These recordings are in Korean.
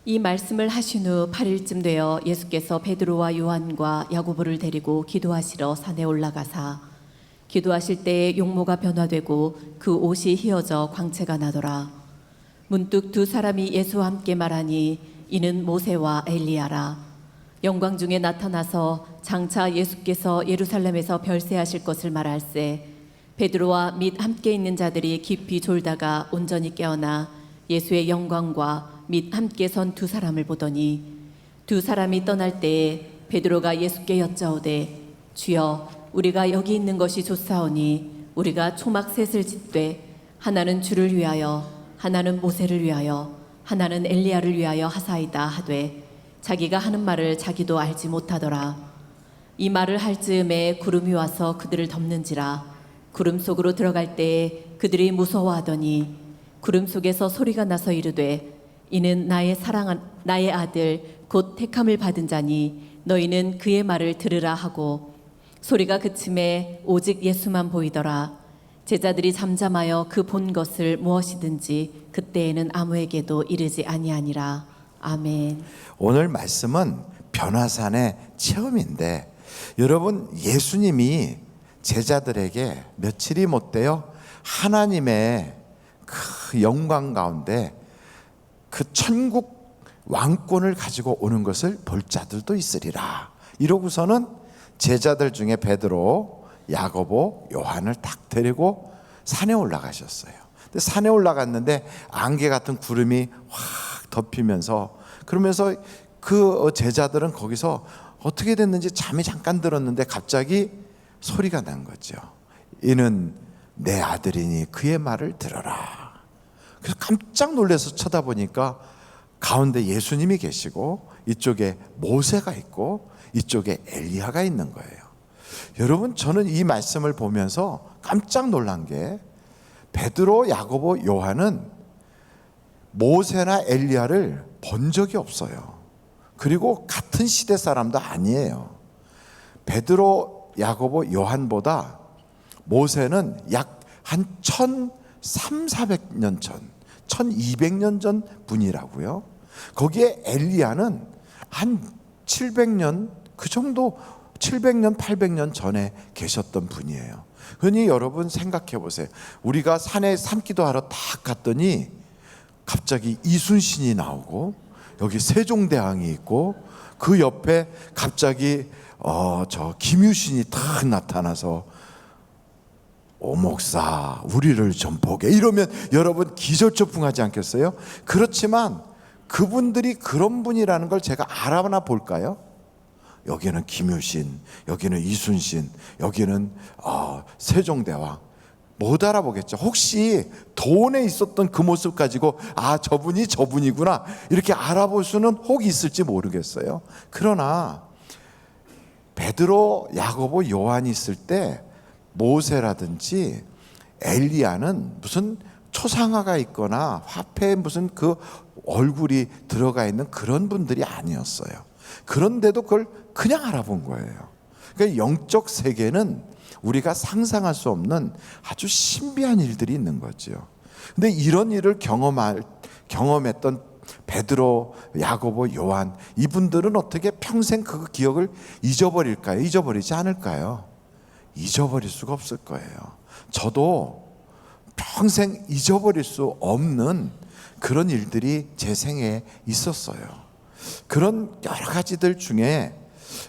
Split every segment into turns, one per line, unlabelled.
이 말씀을 하신 후 8일쯤 되어 예수께서 베드로와 요한과 야고보를 데리고 기도하시러 산에 올라가사 기도하실 때에 용모가 변화되고 그 옷이 휘어져 광채가 나더라. 문득 두 사람이 예수와 함께 말하니 이는 모세와 엘리야라. 영광 중에 나타나서 장차 예수께서 예루살렘에서 별세하실 것을 말할세 베드로와 및 함께 있는 자들이 깊이 졸다가 온전히 깨어나 예수의 영광과 및 함께 선 두 사람을 보더니 두 사람이 떠날 때에 베드로가 예수께 여짜오되 주여 우리가 여기 있는 것이 좋사오니 우리가 초막 셋을 짓되 하나는 주를 위하여 하나는 모세를 위하여 하나는 엘리야를 위하여 하사이다 하되 자기가 하는 말을 자기도 알지 못하더라. 이 말을 할 즈음에 구름이 와서 그들을 덮는지라. 구름 속으로 들어갈 때에 그들이 무서워하더니 구름 속에서 소리가 나서 이르되 이는 나의 사랑한 나의 아들 곧 택함을 받은 자니 너희는 그의 말을 들으라 하고 소리가 그침에 오직 예수만 보이더라. 제자들이 잠잠하여 그 본 것을 무엇이든지 그때에는 아무에게도 이르지 아니하니라. 아멘.
오늘 말씀은 변화산의 체험인데 여러분 예수님이 제자들에게 며칠이 못되어 하나님의 그 영광 가운데 그 천국 왕권을 가지고 오는 것을 볼 자들도 있으리라. 이러고서는 제자들 중에 베드로, 야고보, 요한을 딱 데리고 산에 올라가셨어요. 근데 산에 올라갔는데 안개 같은 구름이 확 덮이면서 그러면서 그 제자들은 거기서 어떻게 됐는지 잠이 잠깐 들었는데 갑자기 소리가 난 거죠. 이는 내 아들이니 그의 말을 들어라. 그래서 깜짝 놀라서 쳐다보니까 가운데 예수님이 계시고 이쪽에 모세가 있고 이쪽에 엘리야가 있는 거예요. 여러분 저는 이 말씀을 보면서 깜짝 놀란 게 베드로, 야고보, 요한은 모세나 엘리야를 본 적이 없어요. 그리고 같은 시대 사람도 아니에요. 베드로, 야고보, 요한보다 모세는 약 한 1300~400년 전, 1200년 전 분이라고요. 거기에 엘리야는 한 700년 그 정도 700년, 800년 전에 계셨던 분이에요. 그러니 여러분 생각해 보세요. 우리가 산에 산기도하러 딱 갔더니 갑자기 이순신이 나오고 여기 세종대왕이 있고 그 옆에 갑자기 저 김유신이 딱 나타나서 오 목사 우리를 좀 보게 이러면 여러분 기절초풍하지 않겠어요? 그렇지만 그분들이 그런 분이라는 걸 제가 알아나 볼까요? 여기는 김유신, 여기는 이순신, 여기는 세종대왕 못 알아보겠죠. 혹시 도원에 있었던 그 모습 가지고 아 저분이 저분이구나 이렇게 알아볼 수는 혹 있을지 모르겠어요. 그러나 베드로, 야고보, 요한이 있을 때 모세라든지 엘리야는 무슨 초상화가 있거나 화폐에 무슨 그 얼굴이 들어가 있는 그런 분들이 아니었어요. 그런데도 그걸 그냥 알아본 거예요. 그러니까 영적 세계는 우리가 상상할 수 없는 아주 신비한 일들이 있는 거죠. 근데 이런 일을 경험했던 베드로, 야고보, 요한 이분들은 어떻게 평생 그 기억을 잊어버릴까요? 잊어버리지 않을까요? 잊어버릴 수가 없을 거예요. 저도 평생 잊어버릴 수 없는 그런 일들이 제 생에 있었어요. 그런 여러 가지들 중에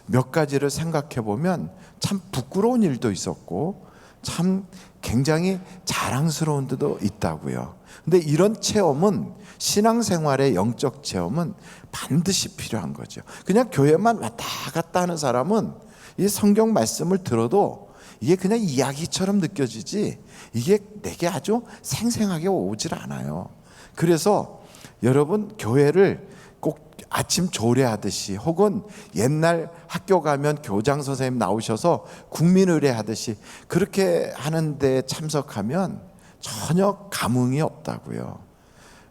몇 가지를 생각해 보면 참 부끄러운 일도 있었고 참 굉장히 자랑스러운 데도 있다고요. 근데 이런 체험은 신앙생활의 영적 체험은 반드시 필요한 거죠. 그냥 교회만 왔다 갔다 하는 사람은 이 성경 말씀을 들어도 이게 그냥 이야기처럼 느껴지지 이게 내게 아주 생생하게 오질 않아요. 그래서 여러분 교회를 꼭 아침 조례하듯이 혹은 옛날 학교 가면 교장 선생님 나오셔서 국민의례 하듯이 그렇게 하는데 참석하면 전혀 감흥이 없다고요.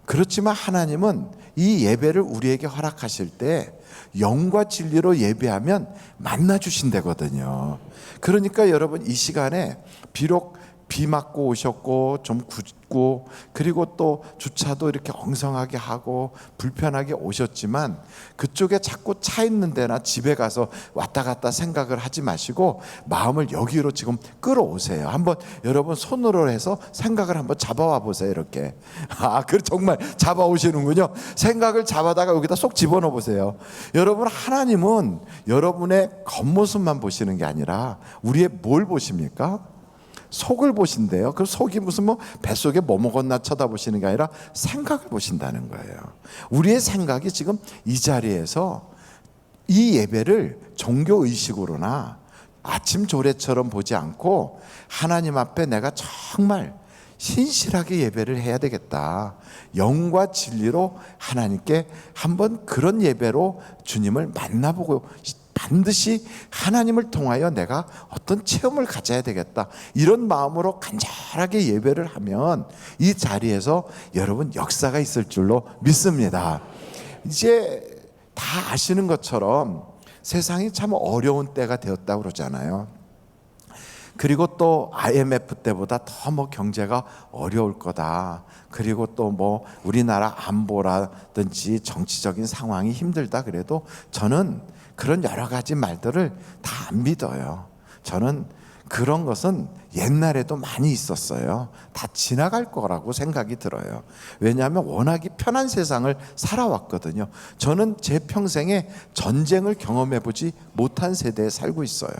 그렇지만 하나님은 이 예배를 우리에게 허락하실 때 영과 진리로 예배하면 만나 주신다거든요. 그러니까 여러분 이 시간에 비록 비 맞고 오셨고 좀 굳고, 그리고 또 주차도 이렇게 엉성하게 하고 불편하게 오셨지만 그쪽에 자꾸 차 있는 데나 집에 가서 왔다 갔다 생각을 하지 마시고 마음을 여기로 지금 끌어오세요. 한번 여러분 손으로 해서 생각을 한번 잡아와 보세요. 이렇게. 그 정말 잡아오시는군요. 생각을 잡아다가 여기다 쏙 집어넣어 보세요. 여러분, 하나님은 여러분의 겉모습만 보시는 게 아니라 우리의 뭘 보십니까? 속을 보신대요. 그 속이 무슨 뭐 뱃속에 뭐 먹었나 쳐다보시는 게 아니라 생각을 보신다는 거예요. 우리의 생각이 지금 이 자리에서 이 예배를 종교 의식으로나 아침 조례처럼 보지 않고 하나님 앞에 내가 정말 신실하게 예배를 해야 되겠다, 영과 진리로 하나님께 한번 그런 예배로 주님을 만나보고 반드시 하나님을 통하여 내가 어떤 체험을 가져야 되겠다, 이런 마음으로 간절하게 예배를 하면 이 자리에서 여러분 역사가 있을 줄로 믿습니다. 이제 다 아시는 것처럼 세상이 참 어려운 때가 되었다고 그러잖아요. 그리고 또 IMF 때보다 더 뭐 경제가 어려울 거다, 그리고 또 뭐 우리나라 안보라든지 정치적인 상황이 힘들다, 그래도 저는 그런 여러 가지 말들을 다 안 믿어요. 저는 그런 것은 옛날에도 많이 있었어요. 다 지나갈 거라고 생각이 들어요. 왜냐하면 워낙에 편한 세상을 살아왔거든요. 저는 제 평생에 전쟁을 경험해보지 못한 세대에 살고 있어요.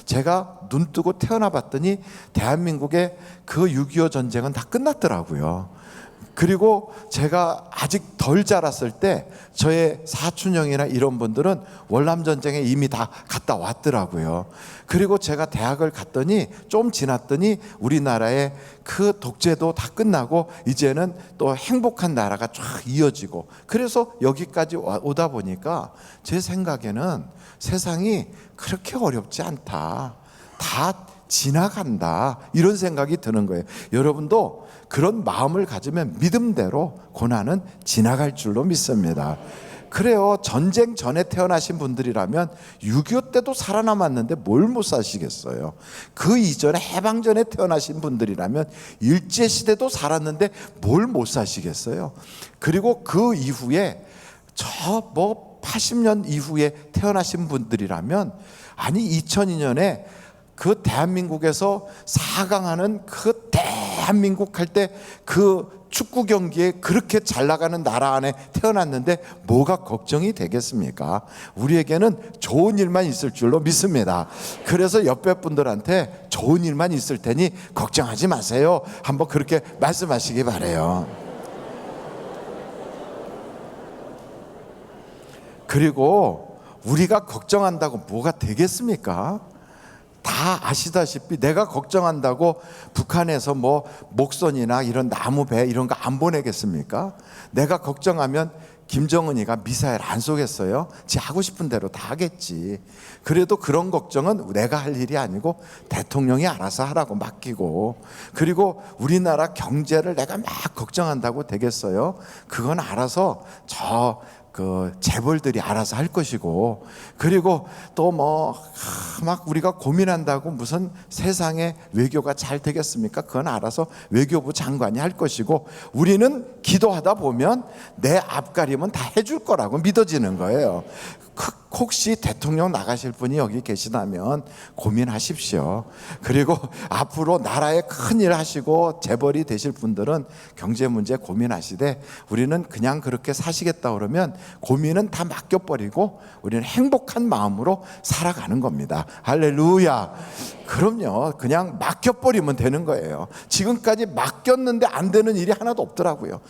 제가 눈 뜨고 태어나 봤더니 대한민국의 그 6.25 전쟁은 다 끝났더라고요. 그리고 제가 아직 덜 자랐을 때 저의 사촌형이나 이런 분들은 월남전쟁에 이미 다 갔다 왔더라고요. 그리고 제가 대학을 갔더니 좀 지났더니 우리나라의 그 독재도 다 끝나고 이제는 또 행복한 나라가 쫙 이어지고, 그래서 여기까지 오다 보니까 제 생각에는 세상이 그렇게 어렵지 않다, 다 지나간다, 이런 생각이 드는 거예요. 여러분도 그런 마음을 가지면 믿음대로 고난은 지나갈 줄로 믿습니다. 그래요. 전쟁 전에 태어나신 분들이라면 6.25 때도 살아남았는데 뭘 못 사시겠어요. 그 이전에 해방 전에 태어나신 분들이라면 일제시대도 살았는데 뭘 못 사시겠어요. 그리고 그 이후에 저 뭐 80년 이후에 태어나신 분들이라면, 아니 2002년에 그 대한민국에서 4강하는 그 대한민국 할 때 그 축구 경기에 그렇게 잘 나가는 나라 안에 태어났는데 뭐가 걱정이 되겠습니까? 우리에게는 좋은 일만 있을 줄로 믿습니다. 그래서 옆에 분들한테 좋은 일만 있을 테니 걱정하지 마세요, 한번 그렇게 말씀하시기 바라요. 그리고 우리가 걱정한다고 뭐가 되겠습니까? 다 아시다시피 내가 걱정한다고 북한에서 뭐 목선이나 이런 나무 배 이런 거 안 보내겠습니까? 내가 걱정하면 김정은이가 미사일 안 쏘겠어요? 지 하고 싶은 대로 다 하겠지. 그래도 그런 걱정은 내가 할 일이 아니고 대통령이 알아서 하라고 맡기고, 그리고 우리나라 경제를 내가 막 걱정한다고 되겠어요? 그건 알아서 그 재벌들이 알아서 할 것이고, 그리고 또 뭐 막 우리가 고민한다고 무슨 세상의 외교가 잘 되겠습니까? 그건 알아서 외교부 장관이 할 것이고, 우리는 기도하다 보면 내 앞가림은 다 해줄 거라고 믿어지는 거예요. 혹시 대통령 나가실 분이 여기 계시다면 고민하십시오. 그리고 앞으로 나라에 큰일 하시고 재벌이 되실 분들은 경제 문제 고민하시되, 우리는 그냥 그렇게 사시겠다 그러면 고민은 다 맡겨버리고 우리는 행복한 마음으로 살아가는 겁니다. 할렐루야. 그럼요, 그냥 맡겨버리면 되는 거예요. 지금까지 맡겼는데 안 되는 일이 하나도 없더라고요.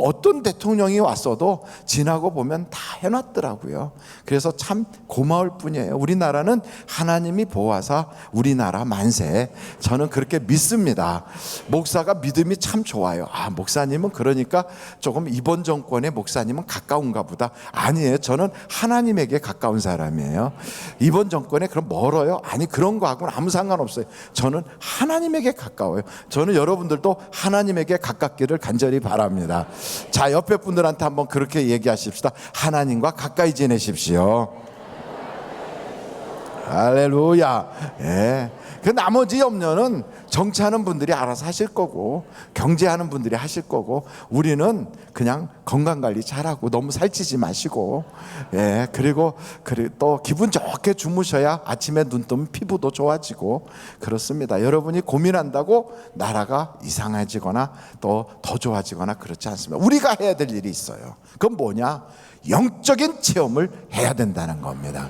어떤 대통령이 왔어도 지나고 보면 다 해놨더라고요. 그래서 참 고마울 뿐이에요. 우리나라는 하나님이 보호하사 우리나라 만세. 저는 그렇게 믿습니다. 목사가 믿음이 참 좋아요. 목사님은 그러니까 조금 이번 정권의 목사님은 가까운가 보다. 아니에요. 저는 하나님에게 가까운 사람이에요. 이번 정권에 그럼 멀어요? 아니, 그런 거하고는 아무 상관없어요. 저는 하나님에게 가까워요. 저는 여러분들도 하나님에게 가깝기를 간절히 바랍니다. 자, 옆에 분들한테 한번 그렇게 얘기하십시다. 하나님과 가까이 지내십시오. 할렐루야. 예. 그 나머지 염려는 정치하는 분들이 알아서 하실 거고, 경제하는 분들이 하실 거고, 우리는 그냥 건강 관리 잘하고 너무 살찌지 마시고, 예. 그리고 또 기분 좋게 주무셔야 아침에 눈 뜨면 피부도 좋아지고 그렇습니다. 여러분이 고민한다고 나라가 이상해지거나 또 더 좋아지거나 그렇지 않습니다. 우리가 해야 될 일이 있어요. 그건 뭐냐? 영적인 체험을 해야 된다는 겁니다.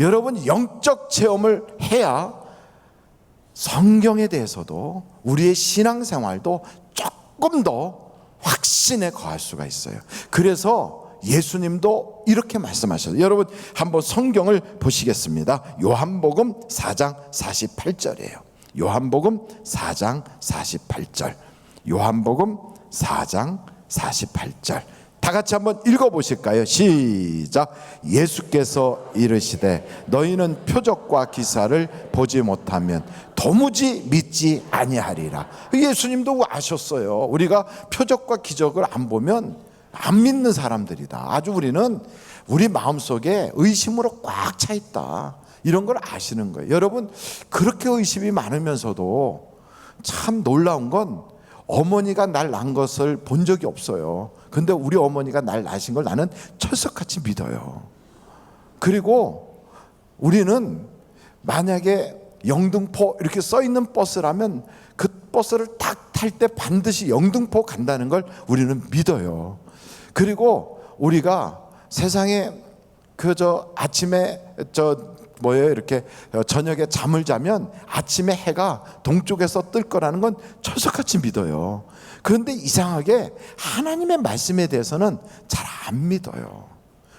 여러분, 영적 체험을 해야 성경에 대해서도 우리의 신앙생활도 조금 더 확신에 거할 수가 있어요. 그래서 예수님도 이렇게 말씀하셨어요. 여러분 한번 성경을 보시겠습니다. 요한복음 4장 48절이에요. 요한복음 4장 48절. 요한복음 4장 48절. 다 같이 한번 읽어보실까요? 시작. 예수께서 이르시되 너희는 표적과 기사를 보지 못하면 도무지 믿지 아니하리라. 예수님도 아셨어요. 우리가 표적과 기적을 안 보면 안 믿는 사람들이다. 아주 우리는 우리 마음속에 의심으로 꽉 차 있다. 이런 걸 아시는 거예요. 여러분, 그렇게 의심이 많으면서도 참 놀라운 건 어머니가 날 낳은 것을 본 적이 없어요. 근데 우리 어머니가 날 낳으신 걸 나는 철석같이 믿어요. 그리고 우리는 만약에 영등포 이렇게 써 있는 버스라면 그 버스를 딱 탈 때 반드시 영등포 간다는 걸 우리는 믿어요. 그리고 우리가 세상에 아침에 이렇게 저녁에 잠을 자면 아침에 해가 동쪽에서 뜰 거라는 건 철석같이 믿어요. 그런데 이상하게 하나님의 말씀에 대해서는 잘 안 믿어요.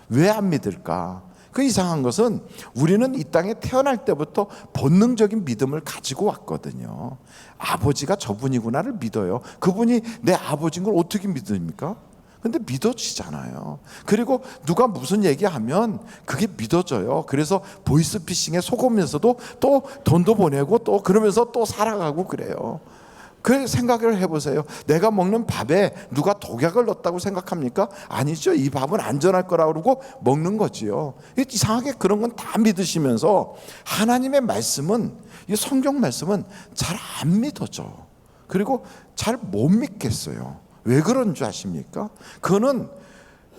왜 안 믿을까? 그 이상한 것은 우리는 이 땅에 태어날 때부터 본능적인 믿음을 가지고 왔거든요. 아버지가 저분이구나를 믿어요. 그분이 내 아버지인 걸 어떻게 믿습니까? 근데 믿어지잖아요. 그리고 누가 무슨 얘기하면 그게 믿어져요. 그래서 보이스피싱에 속으면서도 또 돈도 보내고 또 그러면서 또 살아가고 그래요. 그 생각을 해보세요. 내가 먹는 밥에 누가 독약을 넣었다고 생각합니까? 아니죠. 이 밥은 안전할 거라고 그러고 먹는 거지요. 이상하게 그런 건 다 믿으시면서 하나님의 말씀은, 이 성경 말씀은 잘 안 믿어져. 그리고 잘 못 믿겠어요. 왜 그런 줄 아십니까?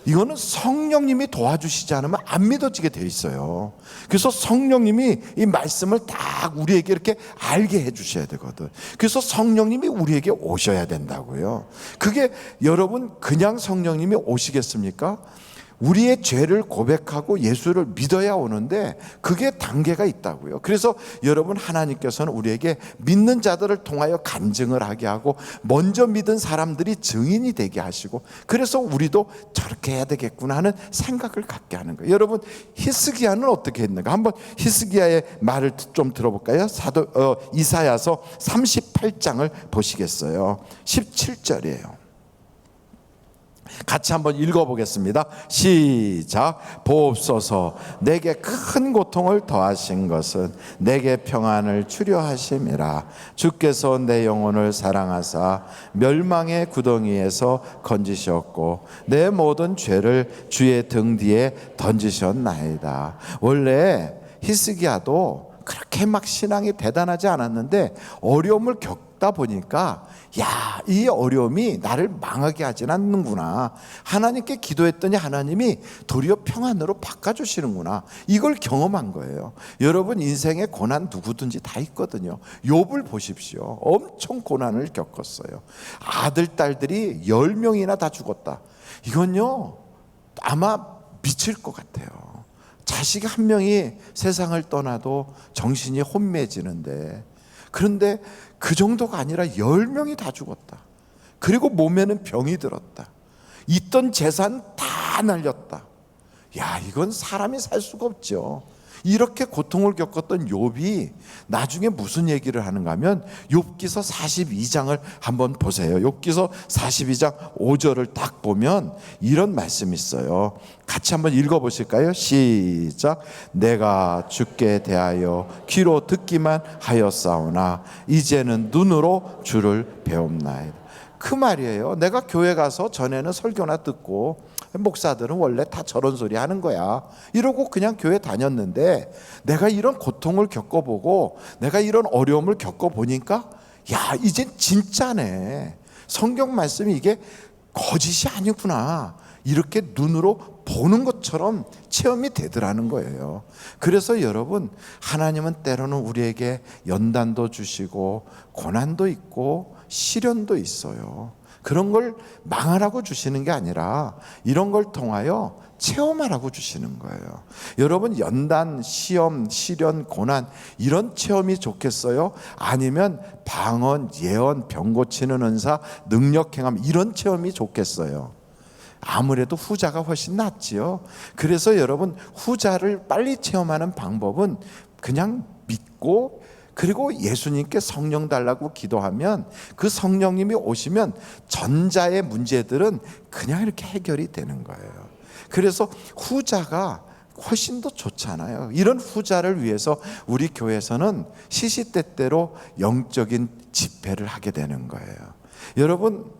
이거는 성령님이 도와주시지 않으면 안 믿어지게 돼 있어요. 그래서 성령님이 이 말씀을 딱 우리에게 이렇게 알게 해주셔야 되거든. 그래서 성령님이 우리에게 오셔야 된다고요. 그게 여러분 그냥 성령님이 오시겠습니까? 우리의 죄를 고백하고 예수를 믿어야 오는데 그게 단계가 있다고요. 그래서 여러분, 하나님께서는 우리에게 믿는 자들을 통하여 간증을 하게 하고 먼저 믿은 사람들이 증인이 되게 하시고, 그래서 우리도 저렇게 해야 되겠구나 하는 생각을 갖게 하는 거예요. 여러분, 히스기야는 어떻게 했는가? 한번 히스기야의 말을 좀 들어볼까요? 이사야서 38장을 보시겠어요? 17절이에요. 같이 한번 읽어보겠습니다. 시작. 보옵소서. 내게 큰 고통을 더하신 것은 내게 평안을 주려 하심이라. 주께서 내 영혼을 사랑하사 멸망의 구덩이에서 건지셨고 내 모든 죄를 주의 등 뒤에 던지셨나이다. 원래 히스기야도 그렇게 막 신앙이 대단하지 않았는데 어려움을 겪다 보니까 이 어려움이 나를 망하게 하진 않는구나. 하나님께 기도했더니 하나님이 도리어 평안으로 바꿔주시는구나. 이걸 경험한 거예요. 여러분, 인생에 고난 누구든지 다 있거든요. 욥을 보십시오. 엄청 고난을 겪었어요. 아들, 딸들이 10명이나 다 죽었다. 이건요 아마 미칠 것 같아요. 자식 한 명이 세상을 떠나도 정신이 혼미해지는데, 그런데 그 정도가 아니라 10명이 다 죽었다. 그리고 몸에는 병이 들었다. 있던 재산 다 날렸다. 이건 사람이 살 수가 없죠. 이렇게 고통을 겪었던 욥이 나중에 무슨 얘기를 하는가 하면 욥기서 42장을 한번 보세요. 욥기서 42장 5절을 딱 보면 이런 말씀이 있어요. 같이 한번 읽어보실까요? 시작. 내가 주께 대하여 귀로 듣기만 하였사오나 이제는 눈으로 주를 배움나이다. 그 말이에요. 내가 교회 가서 전에는 설교나 듣고 목사들은 원래 다 저런 소리 하는 거야. 이러고 그냥 교회 다녔는데 내가 이런 고통을 겪어보고 내가 이런 어려움을 겪어보니까 야, 이젠 진짜네. 성경 말씀이 이게 거짓이 아니구나. 이렇게 눈으로 보는 것처럼 체험이 되더라는 거예요. 그래서 여러분, 하나님은 때로는 우리에게 연단도 주시고 고난도 있고 시련도 있어요. 그런 걸 망하라고 주시는 게 아니라 이런 걸 통하여 체험하라고 주시는 거예요. 여러분, 연단, 시험, 시련, 고난 이런 체험이 좋겠어요? 아니면 방언, 예언, 병 고치는 은사, 능력 행함 이런 체험이 좋겠어요? 아무래도 후자가 훨씬 낫지요. 그래서 여러분, 후자를 빨리 체험하는 방법은 그냥 믿고 그리고 예수님께 성령 달라고 기도하면 그 성령님이 오시면 전자의 문제들은 그냥 이렇게 해결이 되는 거예요. 그래서 후자가 훨씬 더 좋잖아요. 이런 후자를 위해서 우리 교회에서는 시시때때로 영적인 집회를 하게 되는 거예요. 여러분,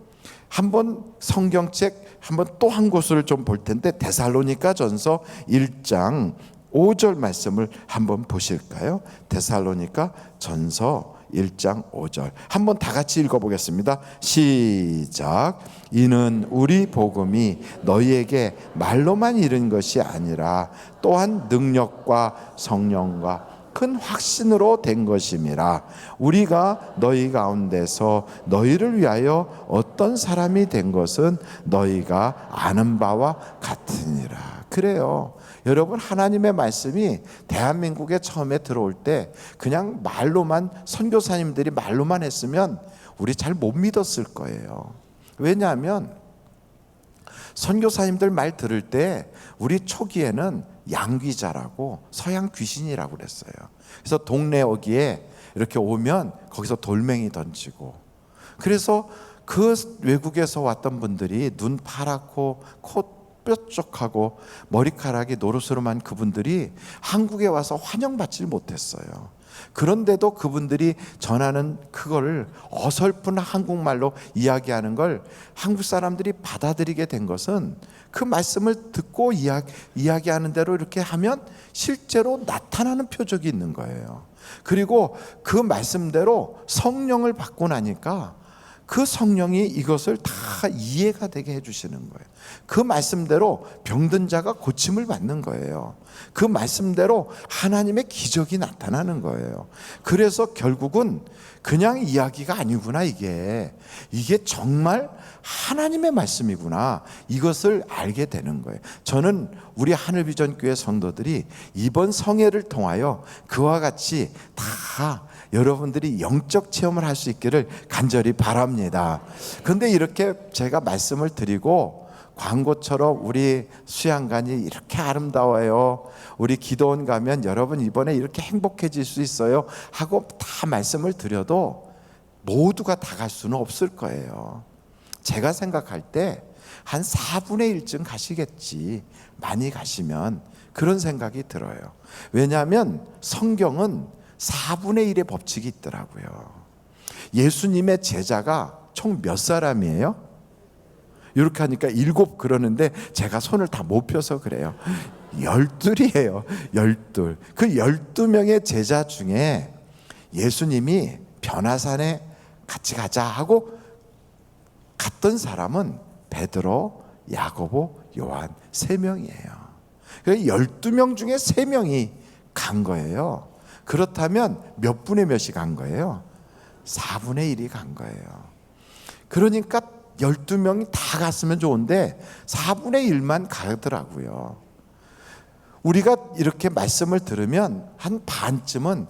한번 성경책 한번 또 한 곳을 좀 볼 텐데 데살로니가전서 1장 5절 말씀을 한번 보실까요? 데살로니가전서 1장 5절 한번 다 같이 읽어보겠습니다. 시작. 이는 우리 복음이 너희에게 말로만 이른 것이 아니라 또한 능력과 성령과 큰 확신으로 된 것임이라. 우리가 너희 가운데서 너희를 위하여 어떤 사람이 된 것은 너희가 아는 바와 같으니라. 그래요. 여러분, 하나님의 말씀이 대한민국에 처음에 들어올 때 그냥 말로만, 선교사님들이 말로만 했으면 우리 잘 못 믿었을 거예요. 왜냐하면 선교사님들 말 들을 때 우리 초기에는 양귀자라고 서양 귀신이라고 그랬어요. 그래서 동네 어귀에 이렇게 오면 거기서 돌멩이 던지고, 그래서 그 외국에서 왔던 분들이 눈 파랗고 코 뾰족하고 머리카락이 노릇스름한 그분들이 한국에 와서 환영받지 못했어요. 그런데도 그분들이 전하는 그걸 어설픈 한국말로 이야기하는 걸 한국 사람들이 받아들이게 된 것은 그 말씀을 듣고 이야기하는 대로 이렇게 하면 실제로 나타나는 표적이 있는 거예요. 그리고 그 말씀대로 성령을 받고 나니까 그 성령이 이것을 다 이해가 되게 해주시는 거예요. 그 말씀대로 병든 자가 고침을 받는 거예요. 그 말씀대로 하나님의 기적이 나타나는 거예요. 그래서 결국은 그냥 이야기가 아니구나, 이게 정말 하나님의 말씀이구나, 이것을 알게 되는 거예요. 저는 우리 하늘비전교회 성도들이 이번 성회를 통하여 그와 같이 다 여러분들이 영적 체험을 할 수 있기를 간절히 바랍니다. 그런데 이렇게 제가 말씀을 드리고 광고처럼 우리 수양관이 이렇게 아름다워요, 우리 기도원 가면 여러분 이번에 이렇게 행복해질 수 있어요 하고 다 말씀을 드려도 모두가 다 갈 수는 없을 거예요. 제가 생각할 때 한 4분의 1쯤 가시겠지, 많이 가시면. 그런 생각이 들어요. 왜냐하면 성경은 4분의 1의 법칙이 있더라고요. 예수님의 제자가 총 몇 사람이에요? 이렇게 하니까 7 그러는데 제가 손을 다 못 펴서 그래요. 12이에요. 12. 그 12명의 제자 중에 예수님이 변화산에 같이 가자 하고 갔던 사람은 베드로, 야고보, 요한 3명이에요. 12명 중에 3명이 간 거예요. 그렇다면 몇 분의 몇이 간 거예요? 4분의 1이 간 거예요. 그러니까 12명이 다 갔으면 좋은데 4분의 1만 가더라고요. 우리가 이렇게 말씀을 들으면 한 반쯤은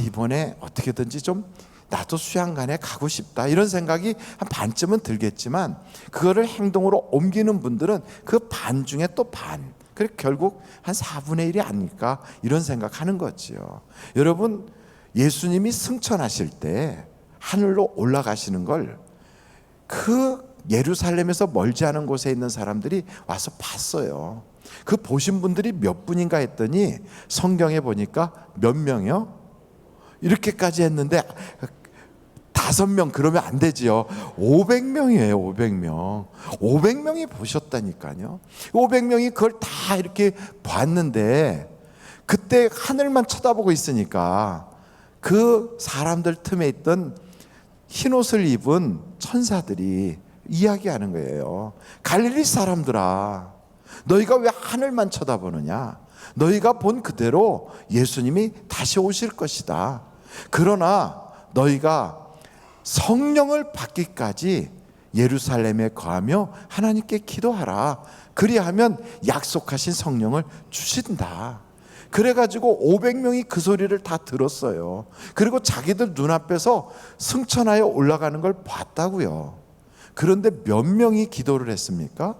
이번에 어떻게든지 좀 나도 수양관에 가고 싶다, 이런 생각이 한 반쯤은 들겠지만 그거를 행동으로 옮기는 분들은 그 반 중에 또 반, 그래서 결국 한 4분의 1이 아닐까, 이런 생각하는 거지요. 여러분, 예수님이 승천하실 때 하늘로 올라가시는 걸 그 예루살렘에서 멀지 않은 곳에 있는 사람들이 와서 봤어요. 그 보신 분들이 몇 분인가 했더니 성경에 보니까 몇 명이요? 이렇게까지 했는데 다 5명 그러면 안 되지요. 500명이에요. 500명. 500명이 보셨다니까요. 500명이 그걸 다 이렇게 봤는데 그때 하늘만 쳐다보고 있으니까 그 사람들 틈에 있던 흰옷을 입은 천사들이 이야기하는 거예요. 갈릴리 사람들아, 너희가 왜 하늘만 쳐다보느냐? 너희가 본 그대로 예수님이 다시 오실 것이다. 그러나 너희가 성령을 받기까지 예루살렘에 거하며 하나님께 기도하라. 그리하면 약속하신 성령을 주신다. 그래가지고 500명이 그 소리를 다 들었어요. 그리고 자기들 눈앞에서 승천하여 올라가는 걸 봤다고요. 그런데 몇 명이 기도를 했습니까?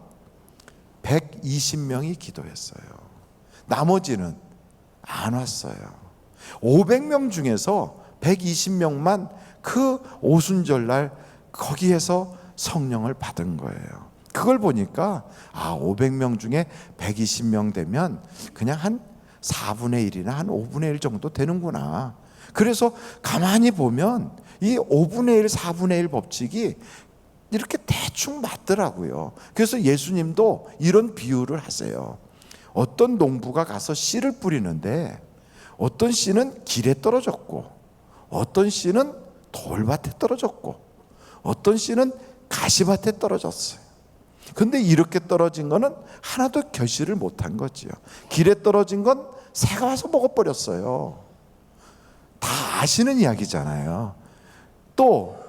120명이 기도했어요. 나머지는 안 왔어요. 500명 중에서 120명만 그 오순절날 거기에서 성령을 받은 거예요. 그걸 보니까 500명 중에 120명 되면 그냥 한 4분의 1이나 한 5분의 1 정도 되는구나. 그래서 가만히 보면 이 5분의 1, 4분의 1 법칙이 이렇게 대충 맞더라고요. 그래서 예수님도 이런 비유를 하세요. 어떤 농부가 가서 씨를 뿌리는데 어떤 씨는 길에 떨어졌고 어떤 씨는 돌밭에 떨어졌고 어떤 씨는 가시밭에 떨어졌어요. 근데 이렇게 떨어진 거는 하나도 결실을 못한 거지요. 길에 떨어진 건 새가 와서 먹어버렸어요. 다 아시는 이야기잖아요. 또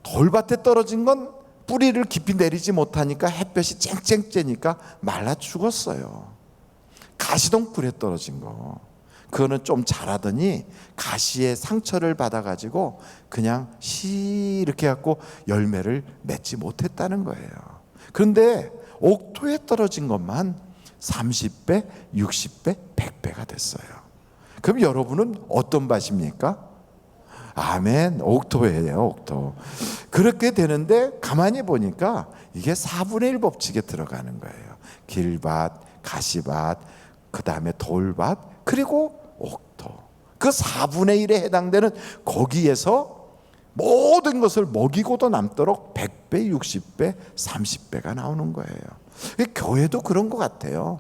돌밭에 떨어진 건 뿌리를 깊이 내리지 못하니까 햇볕이 쨍쨍 쬐니까 말라 죽었어요. 가시덩굴에 떨어진 거, 그거는 좀 자라더니 가시의 상처를 받아가지고 그냥 이렇게 갖고 열매를 맺지 못했다는 거예요. 그런데 옥토에 떨어진 것만 30배, 60배, 100배가 됐어요. 그럼 여러분은 어떤 밭입니까? 아멘. 옥토예요. 옥토. 그렇게 되는데 가만히 보니까 이게 4분의 1 법칙에 들어가는 거예요. 길밭, 가시밭, 그 다음에 돌밭, 그리고 옥토. 그 4분의 1에 해당되는 거기에서 모든 것을 먹이고도 남도록 100배, 60배, 30배가 나오는 거예요. 교회도 그런 것 같아요.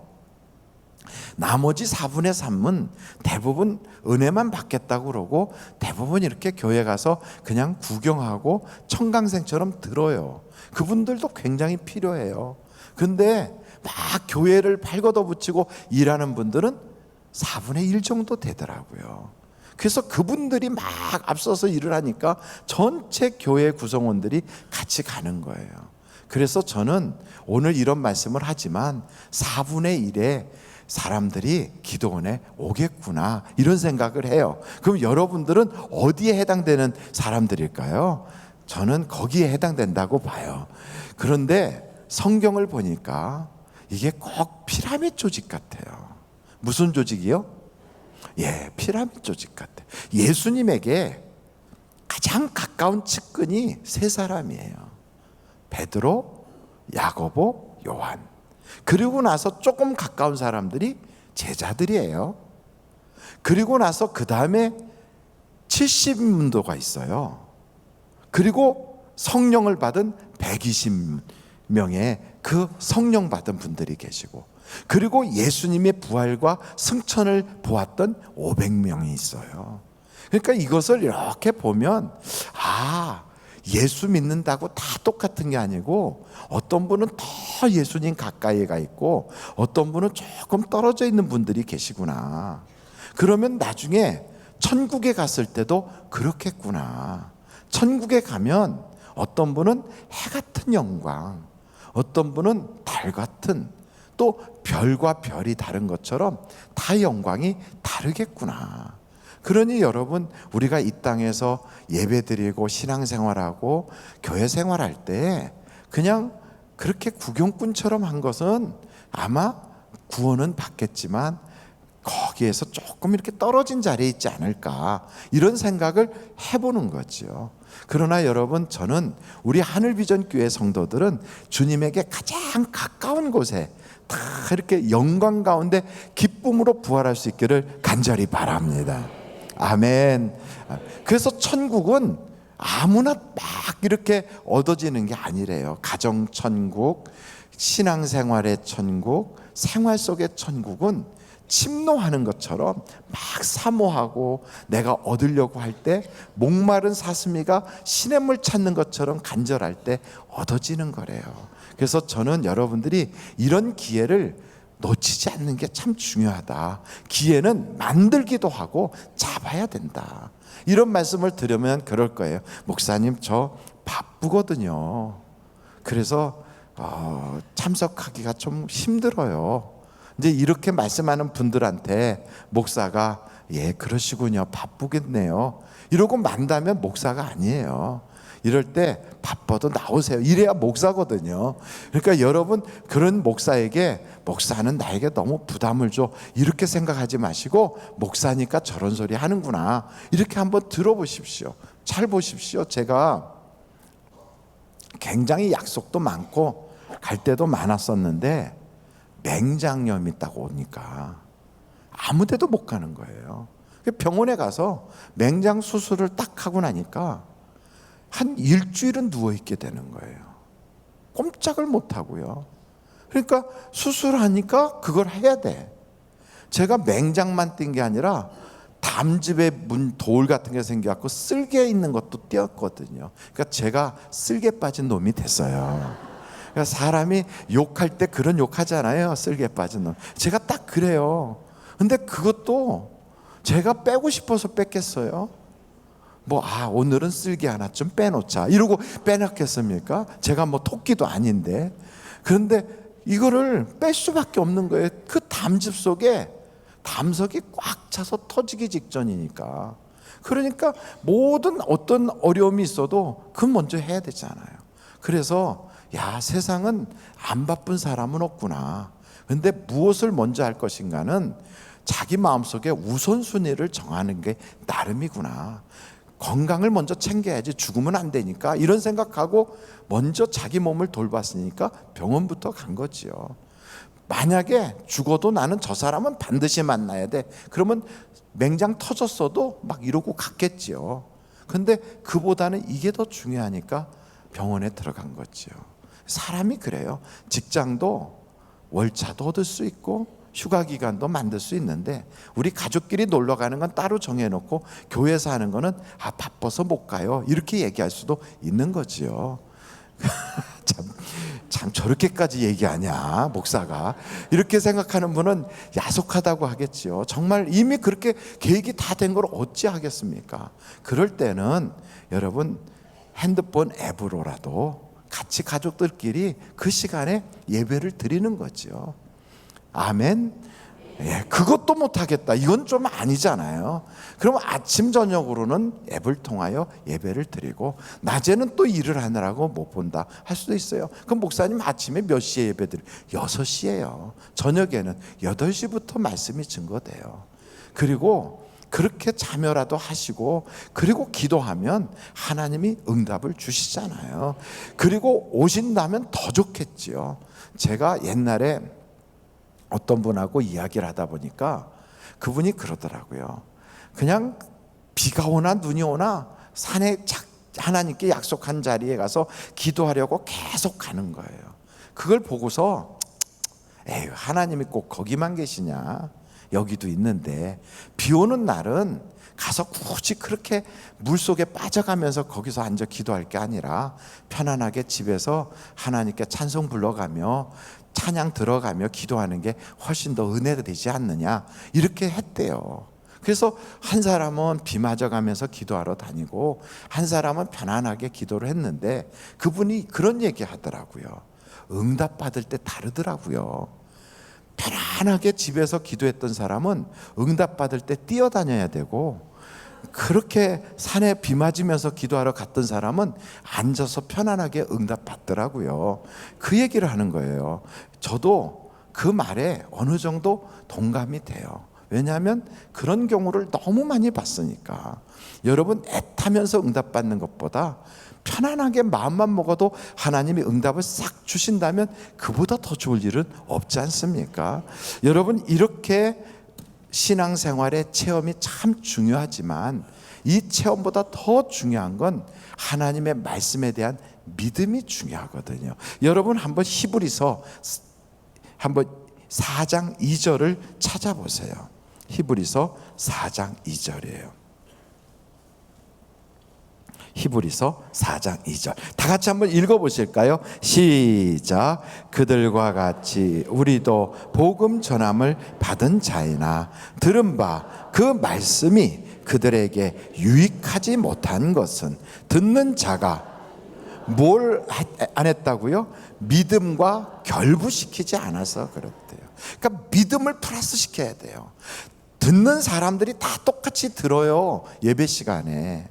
나머지 4분의 3은 대부분 은혜만 받겠다고 그러고 대부분 이렇게 교회 가서 그냥 구경하고 청강생처럼 들어요. 그분들도 굉장히 필요해요. 그런데 막 교회를 발걷어 붙이고 일하는 분들은 4분의 1 정도 되더라고요. 그래서 그분들이 막 앞서서 일을 하니까 전체 교회 구성원들이 같이 가는 거예요. 그래서 저는 오늘 이런 말씀을 하지만 4분의 1에 사람들이 기도원에 오겠구나 이런 생각을 해요. 그럼 여러분들은 어디에 해당되는 사람들일까요? 저는 거기에 해당된다고 봐요. 그런데 성경을 보니까 이게 꼭 피라미드 조직 같아요. 무슨 조직이요? 피라미드 조직 같아요. 예수님에게 가장 가까운 측근이 3사람이에요. 베드로, 야고보, 요한. 그리고 나서 조금 가까운 사람들이 제자들이에요. 그리고 나서 그 다음에 70인문도가 있어요. 그리고 성령을 받은 120명의 그 성령 받은 분들이 계시고, 그리고 예수님의 부활과 승천을 보았던 500명이 있어요. 그러니까 이것을 이렇게 보면 예수 믿는다고 다 똑같은 게 아니고 어떤 분은 더 예수님 가까이에 가 있고 어떤 분은 조금 떨어져 있는 분들이 계시구나. 그러면 나중에 천국에 갔을 때도 그렇겠구나. 천국에 가면 어떤 분은 해 같은 영광, 어떤 분은 달 같은, 또 별과 별이 다른 것처럼 다 영광이 다르겠구나. 그러니 여러분, 우리가 이 땅에서 예배드리고 신앙생활하고 교회 생활할 때 그냥 그렇게 구경꾼처럼 한 것은 아마 구원은 받겠지만 거기에서 조금 이렇게 떨어진 자리에 있지 않을까, 이런 생각을 해보는 거죠. 그러나 여러분, 저는 우리 하늘비전교회 성도들은 주님에게 가장 가까운 곳에 다 이렇게 영광 가운데 기쁨으로 부활할 수 있기를 간절히 바랍니다. 아멘. 그래서 천국은 아무나 막 이렇게 얻어지는 게 아니래요. 가정천국, 신앙생활의 천국, 생활 속의 천국은 침노하는 것처럼 막 사모하고 내가 얻으려고 할 때 목마른 사슴이가 시냇물 찾는 것처럼 간절할 때 얻어지는 거래요. 그래서 저는 여러분들이 이런 기회를 놓치지 않는 게 참 중요하다. 기회는 만들기도 하고 잡아야 된다. 이런 말씀을 들으면 그럴 거예요. 목사님, 저 바쁘거든요. 그래서 참석하기가 좀 힘들어요. 이제 이렇게 말씀하는 분들한테 목사가 예, 그러시군요. 바쁘겠네요. 이러고 만다면 목사가 아니에요. 이럴 때 바빠도 나오세요. 이래야 목사거든요. 그러니까 여러분, 그런 목사에게 목사는 나에게 너무 부담을 줘, 이렇게 생각하지 마시고 목사니까 저런 소리 하는구나, 이렇게 한번 들어보십시오. 잘 보십시오. 제가 굉장히 약속도 많고 갈 데도 많았었는데 맹장염이 딱 오니까 아무 데도 못 가는 거예요. 병원에 가서 맹장 수술을 딱 하고 나니까 한 일주일은 누워있게 되는 거예요. 꼼짝을 못 하고요. 그러니까 수술하니까 그걸 해야 돼. 제가 맹장만 띈 게 아니라 담즙에 돌 같은 게 생겨갖고 쓸개 있는 것도 띄었거든요. 그러니까 제가 쓸개 빠진 놈이 됐어요. 그러니까 사람이 욕할 때 그런 욕하잖아요. 쓸개 빠진 놈. 제가 딱 그래요. 근데 그것도 제가 빼고 싶어서 뺐겠어요? 오늘은 쓸개 하나 좀 빼놓자 이러고 빼놨겠습니까? 제가 토끼도 아닌데. 그런데 이거를 뺄 수밖에 없는 거예요. 그 담즙 속에 담석이 꽉 차서 터지기 직전이니까. 그러니까 모든 어떤 어려움이 있어도 그건 먼저 해야 되잖아요. 그래서 세상은 안 바쁜 사람은 없구나. 근데 무엇을 먼저 할 것인가는 자기 마음속에 우선순위를 정하는 게 나름이구나. 건강을 먼저 챙겨야지 죽으면 안 되니까, 이런 생각하고 먼저 자기 몸을 돌봤으니까 병원부터 간 거지요. 만약에 죽어도 나는 저 사람은 반드시 만나야 돼, 그러면 맹장 터졌어도 막 이러고 갔겠지요. 근데 그보다는 이게 더 중요하니까 병원에 들어간 거지요. 사람이 그래요. 직장도 월차도 얻을 수 있고 휴가 기간도 만들 수 있는데, 우리 가족끼리 놀러 가는 건 따로 정해놓고 교회에서 하는 거는 바빠서 못 가요, 이렇게 얘기할 수도 있는 거지요. 참 저렇게까지 얘기하냐 목사가, 이렇게 생각하는 분은 야속하다고 하겠지요. 정말 이미 그렇게 계획이 다 된 걸 어찌 하겠습니까? 그럴 때는 여러분, 핸드폰 앱으로라도 같이 가족들끼리 그 시간에 예배를 드리는 거죠. 아멘. 그것도 못하겠다, 이건 좀 아니잖아요. 그럼 아침 저녁으로는 앱을 통하여 예배를 드리고, 낮에는 또 일을 하느라고 못 본다 할 수도 있어요. 그럼 목사님 아침에 몇 시에 예배 드려요? 6시예요. 저녁에는 8시부터 말씀이 증거돼요. 그리고 그렇게 자며라도 하시고, 그리고 기도하면 하나님이 응답을 주시잖아요. 그리고 오신다면 더 좋겠지요. 제가 옛날에 어떤 분하고 이야기를 하다 보니까 그분이 그러더라고요. 그냥 비가 오나 눈이 오나 산에 하나님께 약속한 자리에 가서 기도하려고 계속 가는 거예요. 그걸 보고서 에휴, 하나님이 꼭 거기만 계시냐, 여기도 있는데. 비 오는 날은 가서 굳이 그렇게 물속에 빠져가면서 거기서 앉아 기도할 게 아니라 편안하게 집에서 하나님께 찬송 불러가며 찬양 들어가며 기도하는 게 훨씬 더 은혜가 되지 않느냐, 이렇게 했대요. 그래서 한 사람은 비 맞아가면서 기도하러 다니고 한 사람은 편안하게 기도를 했는데, 그분이 그런 얘기 하더라고요. 응답받을 때 다르더라고요. 편안하게 집에서 기도했던 사람은 응답받을 때 뛰어다녀야 되고, 그렇게 산에 비 맞으면서 기도하러 갔던 사람은 앉아서 편안하게 응답받더라고요. 그 얘기를 하는 거예요. 저도 그 말에 어느 정도 동감이 돼요. 왜냐하면 그런 경우를 너무 많이 봤으니까. 여러분, 애타면서 응답받는 것보다 편안하게 마음만 먹어도 하나님이 응답을 싹 주신다면 그보다 더 좋을 일은 없지 않습니까? 여러분, 이렇게 신앙생활의 체험이 참 중요하지만 이 체험보다 더 중요한 건 하나님의 말씀에 대한 믿음이 중요하거든요. 여러분 한번 히브리서 한번 4장 2절을 찾아보세요. 히브리서 4장 2절이에요. 히브리서 4장 2절 다 같이 한번 읽어보실까요? 시작. 그들과 같이 우리도 복음 전함을 받은 자이나 들은 바 그 말씀이 그들에게 유익하지 못한 것은 듣는 자가 뭘 안 했다고요? 믿음과 결부시키지 않아서 그렇대요. 그러니까 믿음을 플러스 시켜야 돼요. 듣는 사람들이 다 똑같이 들어요. 예배 시간에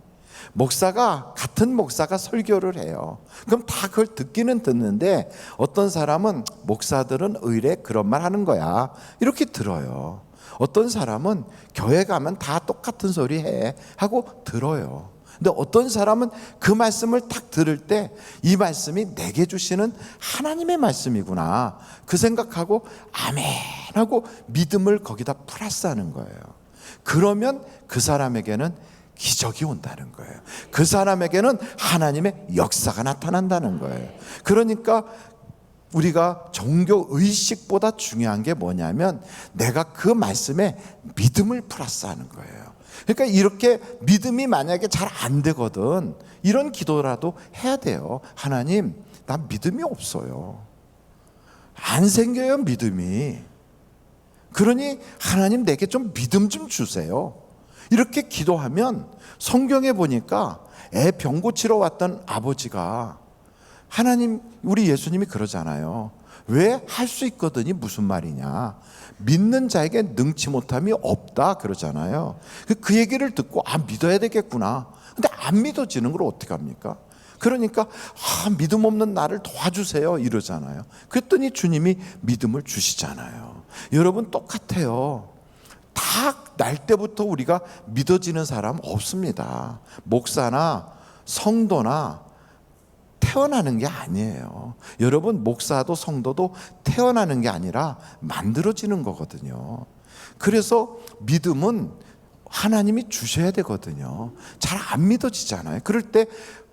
같은 목사가 설교를 해요. 그럼 다 그걸 듣기는 듣는데 어떤 사람은 목사들은 의례 그런 말 하는 거야 이렇게 들어요. 어떤 사람은 교회 가면 다 똑같은 소리 해 하고 들어요. 근데 어떤 사람은 그 말씀을 딱 들을 때 이 말씀이 내게 주시는 하나님의 말씀이구나 그 생각하고 아멘 하고 믿음을 거기다 플러스하는 거예요. 그러면 그 사람에게는 기적이 온다는 거예요. 그 사람에게는 하나님의 역사가 나타난다는 거예요. 그러니까 우리가 종교 의식보다 중요한 게 뭐냐면 내가 그 말씀에 믿음을 플러스하는 거예요. 그러니까 이렇게 믿음이 만약에 잘 안 되거든 이런 기도라도 해야 돼요. 하나님, 나 믿음이 없어요. 안 생겨요, 믿음이. 그러니 하나님 내게 좀 믿음 좀 주세요. 이렇게 기도하면 성경에 보니까 애 병 고치러 왔던 아버지가 하나님, 우리 예수님이 그러잖아요. 왜 할 수 있거든이 무슨 말이냐. 믿는 자에게 능치 못함이 없다 그러잖아요. 그 얘기를 듣고 믿어야 되겠구나. 근데 안 믿어지는 걸 어떻게 합니까? 그러니까 믿음 없는 나를 도와주세요 이러잖아요. 그랬더니 주님이 믿음을 주시잖아요. 여러분 똑같아요. 다 날 때부터 우리가 믿어지는 사람 없습니다. 목사나 성도나 태어나는 게 아니에요. 여러분 목사도 성도도 태어나는 게 아니라 만들어지는 거거든요. 그래서 믿음은 하나님이 주셔야 되거든요. 잘 안 믿어지잖아요. 그럴 때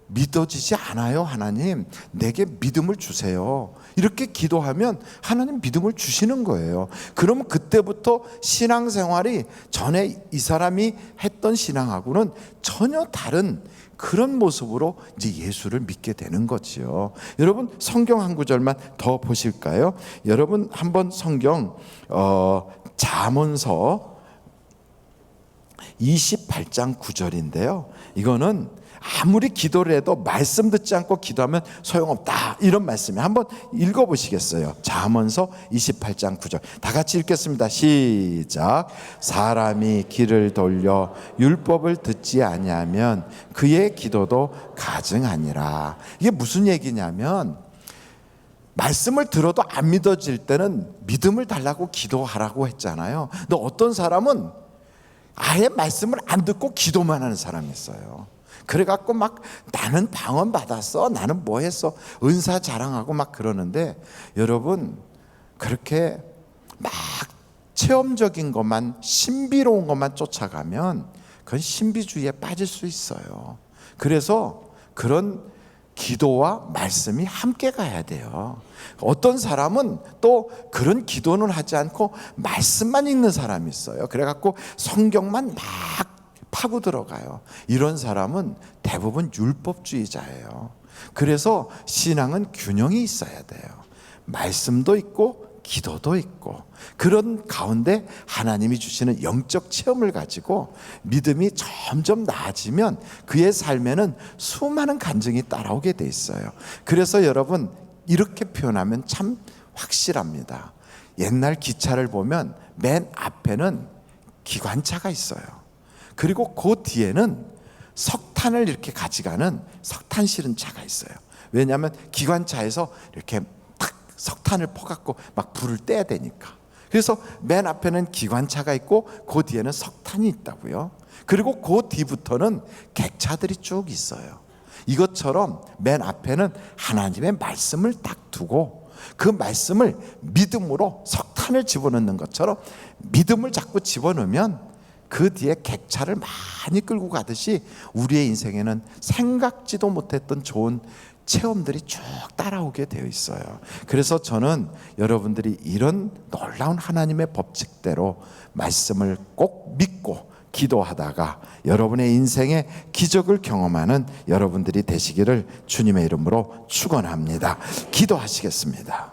믿어지지 않아요. 하나님 내게 믿음을 주세요. 이렇게 기도하면 하나님 믿음을 주시는 거예요. 그러면 그때부터 신앙생활이 전에 이 사람이 했던 신앙하고는 전혀 다른 그런 모습으로 이제 예수를 믿게 되는 거지요. 여러분 성경 한 구절만 더 보실까요? 여러분 한번 성경 잠언서 28장 9절인데요. 이거는 아무리 기도를 해도 말씀 듣지 않고 기도하면 소용없다 이런 말씀이 한번 읽어보시겠어요? 잠언서 28장 9절 다 같이 읽겠습니다. 시작. 사람이 귀를 돌려 율법을 듣지 아니하면 그의 기도도 가증하니라. 이게 무슨 얘기냐면 말씀을 들어도 안 믿어질 때는 믿음을 달라고 기도하라고 했잖아요. 근데 어떤 사람은 아예 말씀을 안 듣고 기도만 하는 사람이 있어요. 그래갖고 막 나는 방언 받았어, 나는 뭐 했어, 은사 자랑하고 막 그러는데 여러분 그렇게 막 체험적인 것만 신비로운 것만 쫓아가면 그건 신비주의에 빠질 수 있어요. 그래서 그런 기도와 말씀이 함께 가야 돼요. 어떤 사람은 또 그런 기도는 하지 않고 말씀만 읽는 사람이 있어요. 그래갖고 성경만 막 파고 들어가요. 이런 사람은 대부분 율법주의자예요. 그래서 신앙은 균형이 있어야 돼요. 말씀도 있고 기도도 있고 그런 가운데 하나님이 주시는 영적 체험을 가지고 믿음이 점점 나아지면 그의 삶에는 수많은 간증이 따라오게 돼 있어요. 그래서 여러분 이렇게 표현하면 참 확실합니다. 옛날 기차를 보면 맨 앞에는 기관차가 있어요. 그리고 그 뒤에는 석탄을 이렇게 가져가는 석탄 실은 차가 있어요. 왜냐하면 기관차에서 이렇게 탁 석탄을 퍼갖고 막 불을 떼야 되니까. 그래서 맨 앞에는 기관차가 있고 그 뒤에는 석탄이 있다고요. 그리고 그 뒤부터는 객차들이 쭉 있어요. 이것처럼 맨 앞에는 하나님의 말씀을 딱 두고 그 말씀을 믿음으로 석탄을 집어넣는 것처럼 믿음을 자꾸 집어넣으면 그 뒤에 객차를 많이 끌고 가듯이 우리의 인생에는 생각지도 못했던 좋은 체험들이 쭉 따라오게 되어 있어요. 그래서 저는 여러분들이 이런 놀라운 하나님의 법칙대로 말씀을 꼭 믿고 기도하다가 여러분의 인생의 기적을 경험하는 여러분들이 되시기를 주님의 이름으로 축원합니다. 기도하시겠습니다.